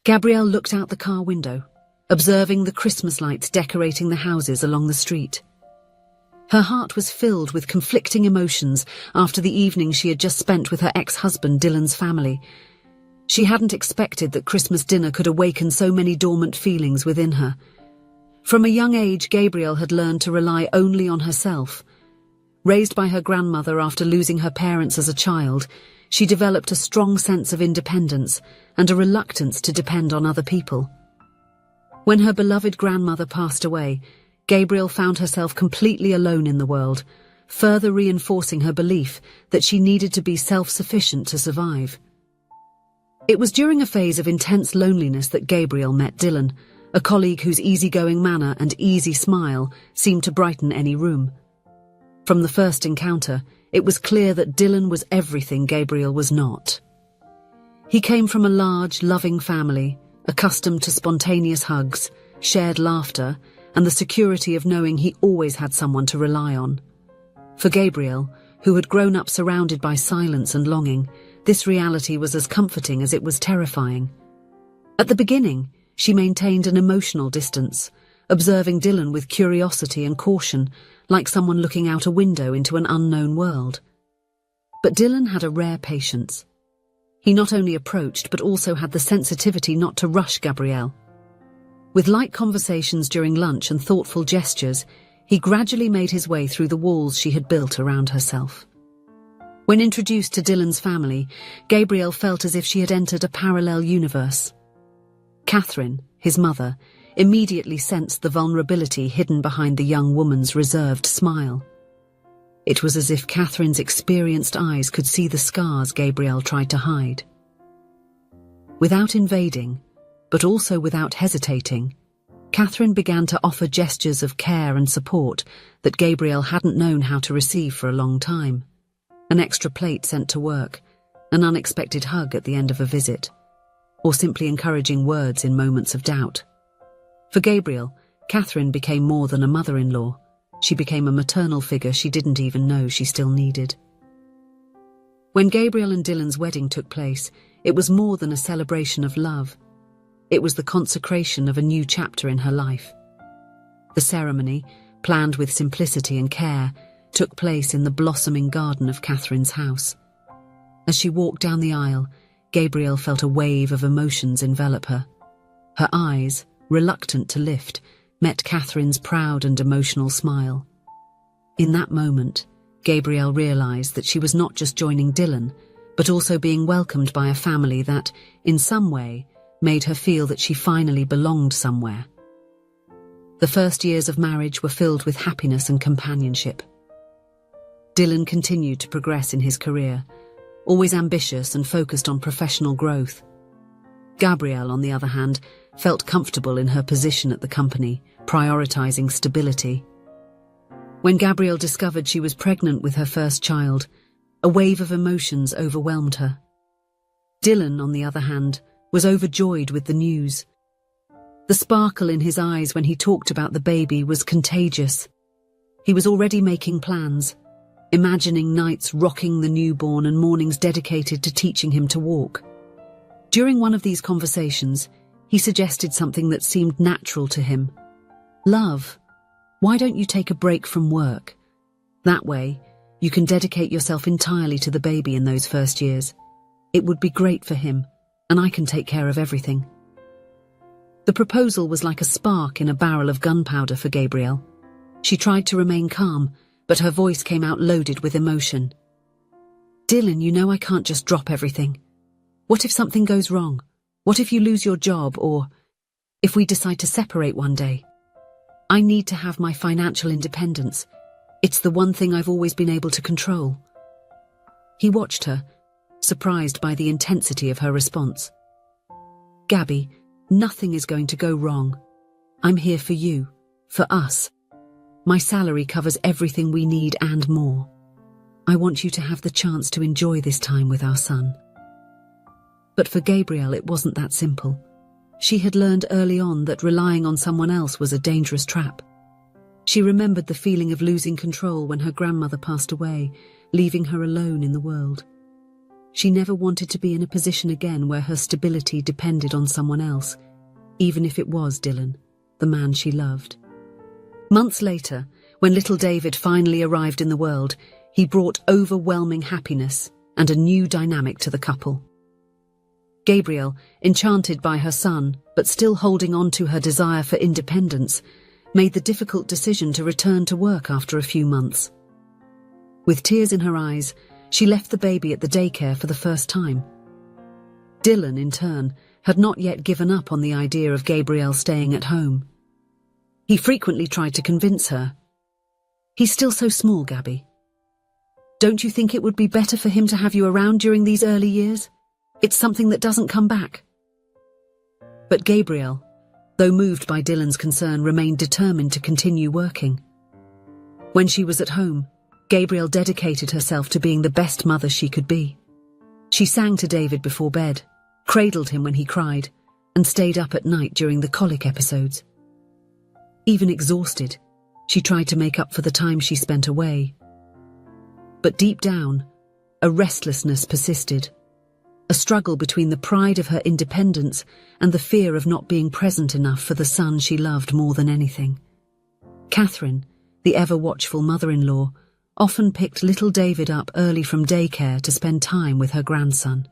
Gabrielle looked out the car window, observing the Christmas lights decorating the houses along the street. Her heart was filled with conflicting emotions after the evening she had just spent with her ex-husband Dylan's family. She hadn't expected that Christmas dinner could awaken so many dormant feelings within her. From a young age, Gabrielle had learned to rely only on herself. Raised by her grandmother after losing her parents as a child, she developed a strong sense of independence and a reluctance to depend on other people. When her beloved grandmother passed away, Gabrielle found herself completely alone in the world, further reinforcing her belief that she needed to be self-sufficient to survive. It was during a phase of intense loneliness that Gabrielle met Dylan, a colleague whose easygoing manner and easy smile seemed to brighten any room. From the first encounter, it was clear that Dylan was everything Gabrielle was not. He came from a large, loving family, accustomed to spontaneous hugs, shared laughter, and the security of knowing he always had someone to rely on. For Gabrielle, who had grown up surrounded by silence and longing, this reality was as comforting as it was terrifying. At the beginning, she maintained an emotional distance, observing Dylan with curiosity and caution, like someone looking out a window into an unknown world. But Dylan had a rare patience. He not only approached but also had the sensitivity not to rush Gabrielle. With light conversations during lunch and thoughtful gestures, he gradually made his way through the walls she had built around herself. When introduced to Dylan's family, Gabrielle felt as if she had entered a parallel universe. Catherine, his mother, immediately sensed the vulnerability hidden behind the young woman's reserved smile. It was as if Catherine's experienced eyes could see the scars Gabrielle tried to hide. Without invading, but also without hesitating, Catherine began to offer gestures of care and support that Gabrielle hadn't known how to receive for a long time. An extra plate sent to work, an unexpected hug at the end of a visit, or simply encouraging words in moments of doubt. For Gabrielle, Catherine became more than a mother-in-law. She became a maternal figure she didn't even know she still needed. When Gabrielle and Dylan's wedding took place, it was more than a celebration of love. It was the consecration of a new chapter in her life. The ceremony, planned with simplicity and care, took place in the blossoming garden of Catherine's house. As she walked down the aisle, Gabrielle felt a wave of emotions envelop her. Her eyes, reluctant to lift, met Catherine's proud and emotional smile. In that moment, Gabrielle realized that she was not just joining Dylan, but also being welcomed by a family that, in some way, made her feel that she finally belonged somewhere. The first years of marriage were filled with happiness and companionship. Dylan continued to progress in his career, always ambitious and focused on professional growth. Gabrielle, on the other hand, felt comfortable in her position at the company, prioritizing stability. When Gabrielle discovered she was pregnant with her first child, a wave of emotions overwhelmed her. Dylan, on the other hand, was overjoyed with the news. The sparkle in his eyes when he talked about the baby was contagious. He was already making plans, imagining nights rocking the newborn and mornings dedicated to teaching him to walk. During one of these conversations, he suggested something that seemed natural to him. "Love, why don't you take a break from work? That way, you can dedicate yourself entirely to the baby in those first years. It would be great for him, and I can take care of everything." The proposal was like a spark in a barrel of gunpowder for Gabrielle. She tried to remain calm, but her voice came out loaded with emotion. "Dylan, you know I can't just drop everything. What if something goes wrong? What if you lose your job, or if we decide to separate one day? I need to have my financial independence. It's the one thing I've always been able to control." He watched her, surprised by the intensity of her response. "Gabby, nothing is going to go wrong. I'm here for you, for us. My salary covers everything we need and more. I want you to have the chance to enjoy this time with our son." But for Gabrielle, it wasn't that simple. She had learned early on that relying on someone else was a dangerous trap. She remembered the feeling of losing control when her grandmother passed away, leaving her alone in the world. She never wanted to be in a position again where her stability depended on someone else, even if it was Dylan, the man she loved. Months later, when little David finally arrived in the world, he brought overwhelming happiness and a new dynamic to the couple. Gabrielle, enchanted by her son, but still holding on to her desire for independence, made the difficult decision to return to work after a few months. With tears in her eyes, she left the baby at the daycare for the first time. Dylan, in turn, had not yet given up on the idea of Gabrielle staying at home. He frequently tried to convince her. "He's still so small, Gabby. Don't you think it would be better for him to have you around during these early years? It's something that doesn't come back." But Gabrielle, though moved by Dylan's concern, remained determined to continue working. When she was at home, Gabrielle dedicated herself to being the best mother she could be. She sang to David before bed, cradled him when he cried, and stayed up at night during the colic episodes. Even exhausted, she tried to make up for the time she spent away. But deep down, a restlessness persisted, a struggle between the pride of her independence and the fear of not being present enough for the son she loved more than anything. Catherine, the ever-watchful mother-in-law, often picked little David up early from daycare to spend time with her grandson.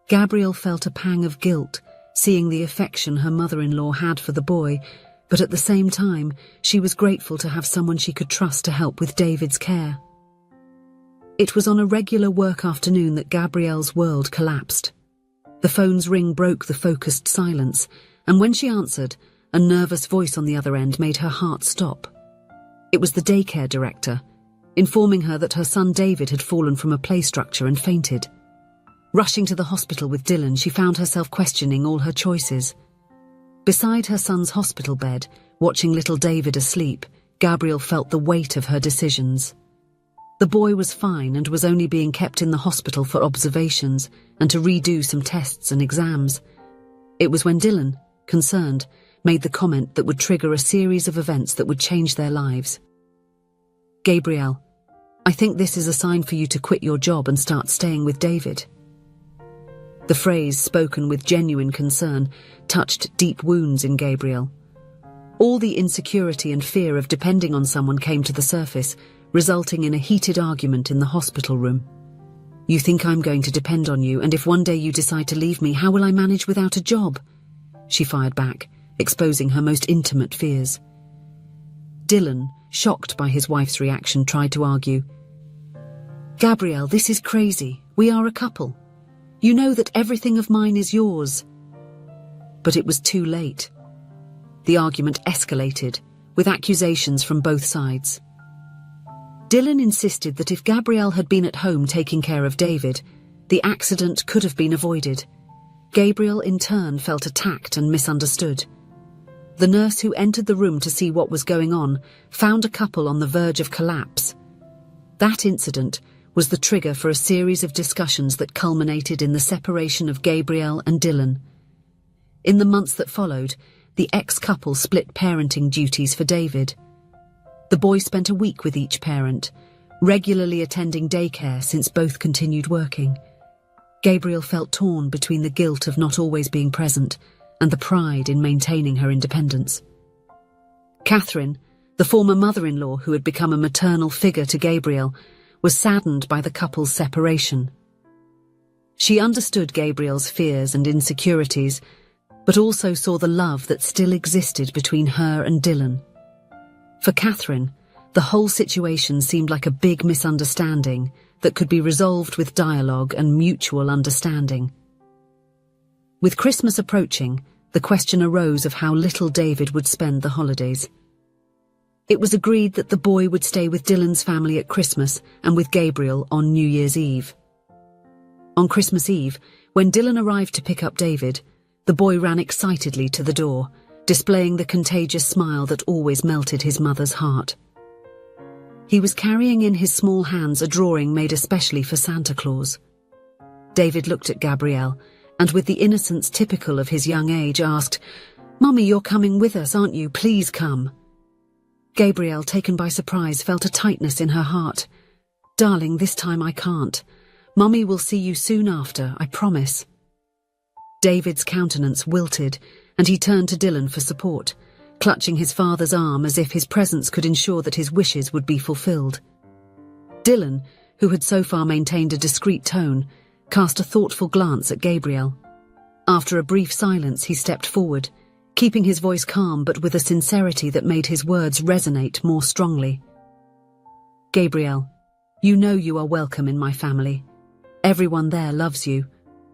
Gabrielle felt a pang of guilt, seeing the affection her mother-in-law had for the boy, but at the same time, she was grateful to have someone she could trust to help with David's care. It was on a regular work afternoon that Gabrielle's world collapsed. The phone's ring broke the focused silence, and when she answered, a nervous voice on the other end made her heart stop. It was the daycare director, informing her that her son David had fallen from a play structure and fainted. Rushing to the hospital with Dylan, she found herself questioning all her choices. Beside her son's hospital bed, watching little David asleep, Gabrielle felt the weight of her decisions. The boy was fine and was only being kept in the hospital for observations and to redo some tests and exams. It was when Dylan, concerned, made the comment that would trigger a series of events that would change their lives. "Gabrielle, I think this is a sign for you to quit your job and start staying with David." The phrase, spoken with genuine concern, touched deep wounds in Gabrielle. All the insecurity and fear of depending on someone came to the surface, resulting in a heated argument in the hospital room. "You think I'm going to depend on you, and if one day you decide to leave me, how will I manage without a job?" she fired back, exposing her most intimate fears. Dylan, shocked by his wife's reaction, tried to argue. "Gabrielle, this is crazy. We are a couple. You know that everything of mine is yours." But it was too late. The argument escalated, with accusations from both sides. Dylan insisted that if Gabrielle had been at home taking care of David, the accident could have been avoided. Gabrielle, in turn, felt attacked and misunderstood. The nurse who entered the room to see what was going on found a couple on the verge of collapse. That incident was the trigger for a series of discussions that culminated in the separation of Gabrielle and Dylan. In the months that followed, the ex-couple split parenting duties for David. The boy spent a week with each parent, regularly attending daycare since both continued working. Gabrielle felt torn between the guilt of not always being present and the pride in maintaining her independence. Catherine, the former mother-in-law who had become a maternal figure to Gabrielle, was saddened by the couple's separation. She understood Gabrielle's fears and insecurities, but also saw the love that still existed between her and Dylan. For Catherine, the whole situation seemed like a big misunderstanding that could be resolved with dialogue and mutual understanding. With Christmas approaching, the question arose of how little David would spend the holidays. It was agreed that the boy would stay with Dylan's family at Christmas and with Gabrielle on New Year's Eve. On Christmas Eve, when Dylan arrived to pick up David, the boy ran excitedly to the door, displaying the contagious smile that always melted his mother's heart. He was carrying in his small hands a drawing made especially for Santa Claus. David looked at Gabrielle, and with the innocence typical of his young age, asked, "Mummy, you're coming with us, aren't you? Please come." Gabrielle, taken by surprise, felt a tightness in her heart. "Darling, this time I can't. Mummy will see you soon after, I promise." David's countenance wilted, and he turned to Dylan for support, clutching his father's arm as if his presence could ensure that his wishes would be fulfilled. Dylan, who had so far maintained a discreet tone, cast a thoughtful glance at Gabriel. After a brief silence, he stepped forward, keeping his voice calm but with a sincerity that made his words resonate more strongly. "Gabriel, you know you are welcome in my family. Everyone there loves you.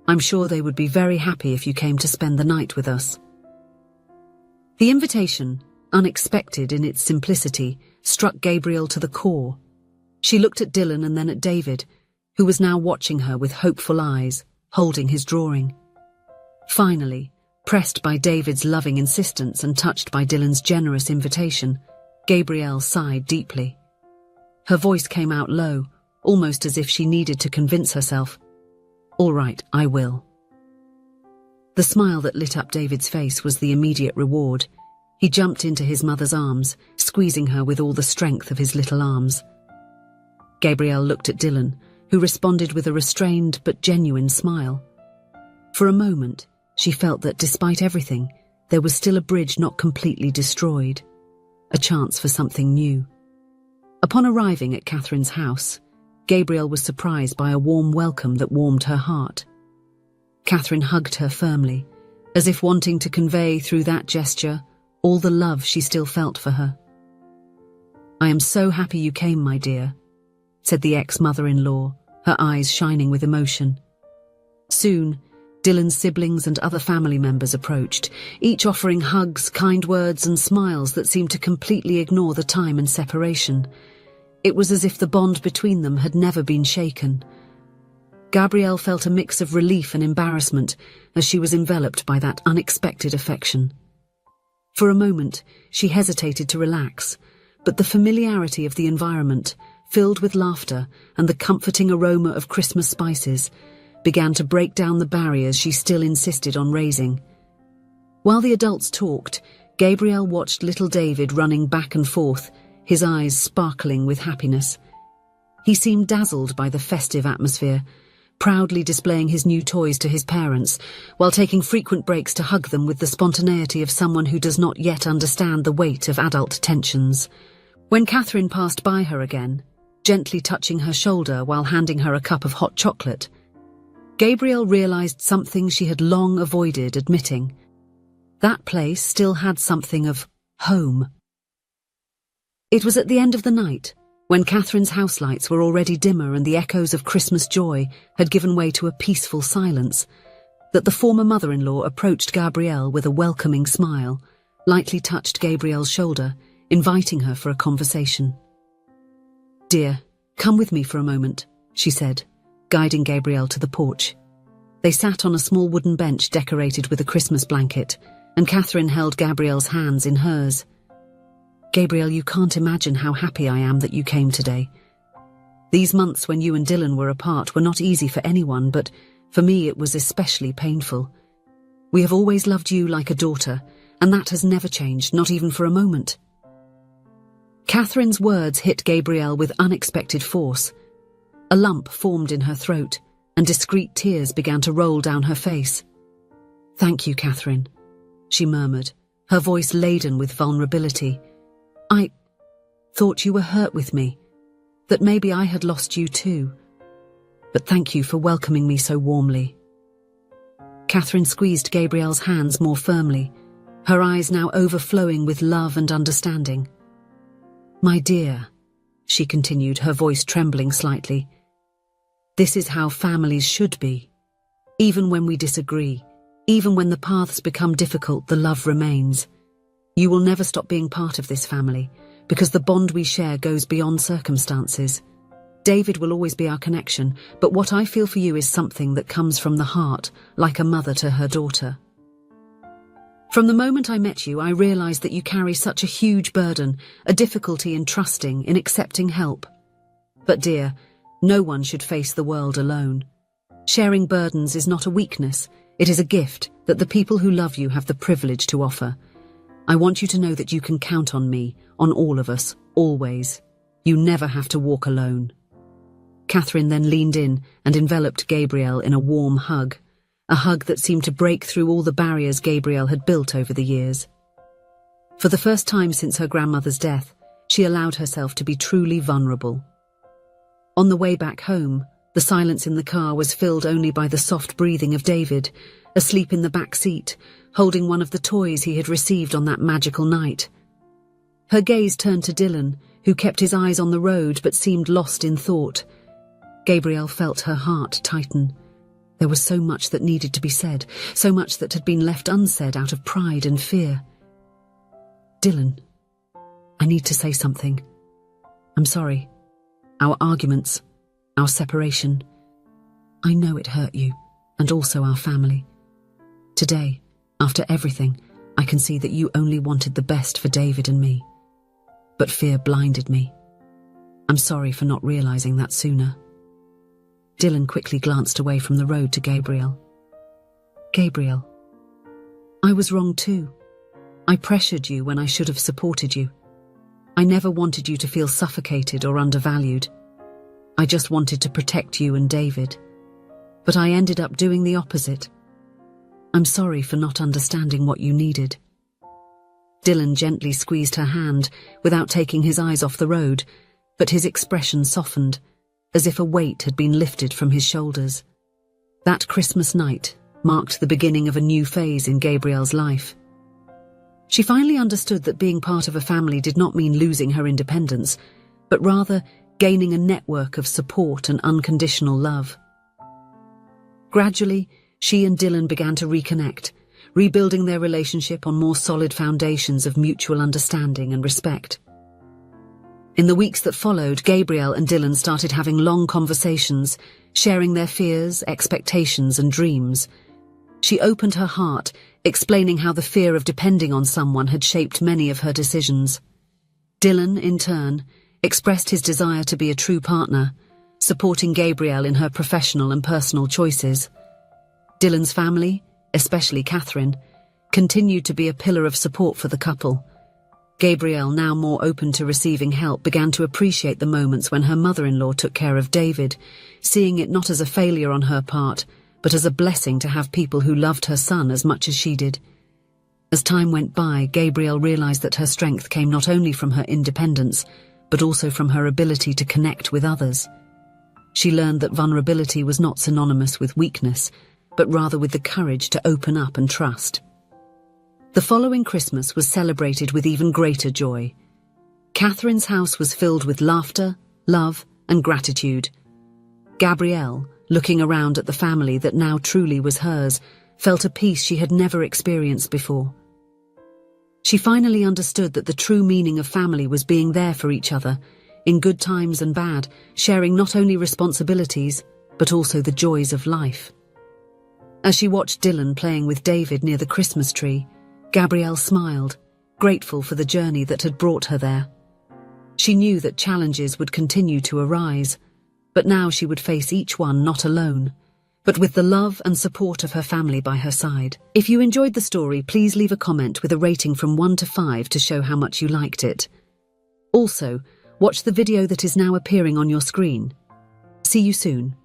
I'm sure they would be very happy if you came to spend the night with us." The invitation, unexpected in its simplicity, struck Gabriel to the core. She looked at Dylan and then at David, who was now watching her with hopeful eyes, holding his drawing. Finally, pressed by David's loving insistence and touched by Dylan's generous invitation, Gabrielle sighed deeply. Her voice came out low, almost as if she needed to convince herself. "All right, I will." The smile that lit up David's face was the immediate reward. He jumped into his mother's arms, squeezing her with all the strength of his little arms. Gabrielle looked at Dylan, who responded with a restrained but genuine smile. For a moment, she felt that despite everything, there was still a bridge not completely destroyed, a chance for something new. Upon arriving at Catherine's house, Gabrielle was surprised by a warm welcome that warmed her heart. Catherine hugged her firmly, as if wanting to convey through that gesture all the love she still felt for her. "I am so happy you came, my dear," said the ex-mother-in-law, her eyes shining with emotion. Soon, Dylan's siblings and other family members approached, each offering hugs, kind words and smiles that seemed to completely ignore the time and separation. It was as if the bond between them had never been shaken. Gabrielle felt a mix of relief and embarrassment as she was enveloped by that unexpected affection. For a moment, she hesitated to relax, but the familiarity of the environment, filled with laughter and the comforting aroma of Christmas spices, began to break down the barriers she still insisted on raising. While the adults talked, Gabrielle watched little David running back and forth, his eyes sparkling with happiness. He seemed dazzled by the festive atmosphere, proudly displaying his new toys to his parents, while taking frequent breaks to hug them with the spontaneity of someone who does not yet understand the weight of adult tensions. When Catherine passed by her again, gently touching her shoulder while handing her a cup of hot chocolate, Gabrielle realized something she had long avoided admitting. That place still had something of home. It was at the end of the night, when Catherine's house lights were already dimmer and the echoes of Christmas joy had given way to a peaceful silence, that the former mother-in-law approached Gabrielle with a welcoming smile, lightly touched Gabrielle's shoulder, inviting her for a conversation. "Dear, come with me for a moment," she said, guiding Gabrielle to the porch. They sat on a small wooden bench decorated with a Christmas blanket, and Catherine held Gabrielle's hands in hers. "Gabrielle, you can't imagine how happy I am that you came today. These months when you and Dylan were apart were not easy for anyone, but for me it was especially painful. We have always loved you like a daughter, and that has never changed, not even for a moment." Catherine's words hit Gabrielle with unexpected force. A lump formed in her throat, and discreet tears began to roll down her face. "Thank you, Catherine," she murmured, her voice laden with vulnerability. "I thought you were hurt with me, that maybe I had lost you too. But thank you for welcoming me so warmly." Catherine squeezed Gabrielle's hands more firmly, her eyes now overflowing with love and understanding. "My dear," she continued, her voice trembling slightly, "this is how families should be. Even when we disagree, even when the paths become difficult, the love remains. You will never stop being part of this family, because the bond we share goes beyond circumstances. David will always be our connection, but what I feel for you is something that comes from the heart, like a mother to her daughter. From the moment I met you, I realized that you carry such a huge burden, a difficulty in trusting, in accepting help. But dear, no one should face the world alone. Sharing burdens is not a weakness, it is a gift that the people who love you have the privilege to offer. I want you to know that you can count on me, on all of us, always. You never have to walk alone." Catherine then leaned in and enveloped Gabriel in a warm hug, a hug that seemed to break through all the barriers Gabriel had built over the years. For the first time since her grandmother's death, she allowed herself to be truly vulnerable. On the way back home, the silence in the car was filled only by the soft breathing of David, asleep in the back seat, holding one of the toys he had received on that magical night. Her gaze turned to Dylan, who kept his eyes on the road but seemed lost in thought. Gabriel felt her heart tighten. There was so much that needed to be said, so much that had been left unsaid out of pride and fear. "Dylan, I need to say something. I'm sorry. Our arguments, our separation. I know it hurt you, and also our family. Today, after everything, I can see that you only wanted the best for David and me. But fear blinded me. I'm sorry for not realizing that sooner." Dylan quickly glanced away from the road to Gabriel. "Gabriel, I was wrong too. I pressured you when I should have supported you. I never wanted you to feel suffocated or undervalued. I just wanted to protect you and David. But I ended up doing the opposite. I'm sorry for not understanding what you needed." Dylan gently squeezed her hand without taking his eyes off the road, but his expression softened, as if a weight had been lifted from his shoulders. That Christmas night marked the beginning of a new phase in Gabriel's life. She finally understood that being part of a family did not mean losing her independence, but rather gaining a network of support and unconditional love. Gradually, she and Dylan began to reconnect, rebuilding their relationship on more solid foundations of mutual understanding and respect. In the weeks that followed, Gabriel and Dylan started having long conversations, sharing their fears, expectations, and dreams. She opened her heart, explaining how the fear of depending on someone had shaped many of her decisions. Dylan, in turn, expressed his desire to be a true partner, supporting Gabriel in her professional and personal choices. Dylan's family, especially Catherine, continued to be a pillar of support for the couple. Gabriel, now more open to receiving help, began to appreciate the moments when her mother-in-law took care of David, seeing it not as a failure on her part, but as a blessing to have people who loved her son as much as she did. As time went by, Gabriel realized that her strength came not only from her independence, but also from her ability to connect with others. She learned that vulnerability was not synonymous with weakness, but rather with the courage to open up and trust. The following Christmas was celebrated with even greater joy. Catherine's house was filled with laughter, love, and gratitude. Gabrielle, looking around at the family that now truly was hers, felt a peace she had never experienced before. She finally understood that the true meaning of family was being there for each other, in good times and bad, sharing not only responsibilities, but also the joys of life. As she watched Dylan playing with David near the Christmas tree, Gabrielle smiled, grateful for the journey that had brought her there. She knew that challenges would continue to arise, but now she would face each one not alone, but with the love and support of her family by her side. If you enjoyed the story, please leave a comment with a rating from 1 to 5 to show how much you liked it. Also, watch the video that is now appearing on your screen. See you soon.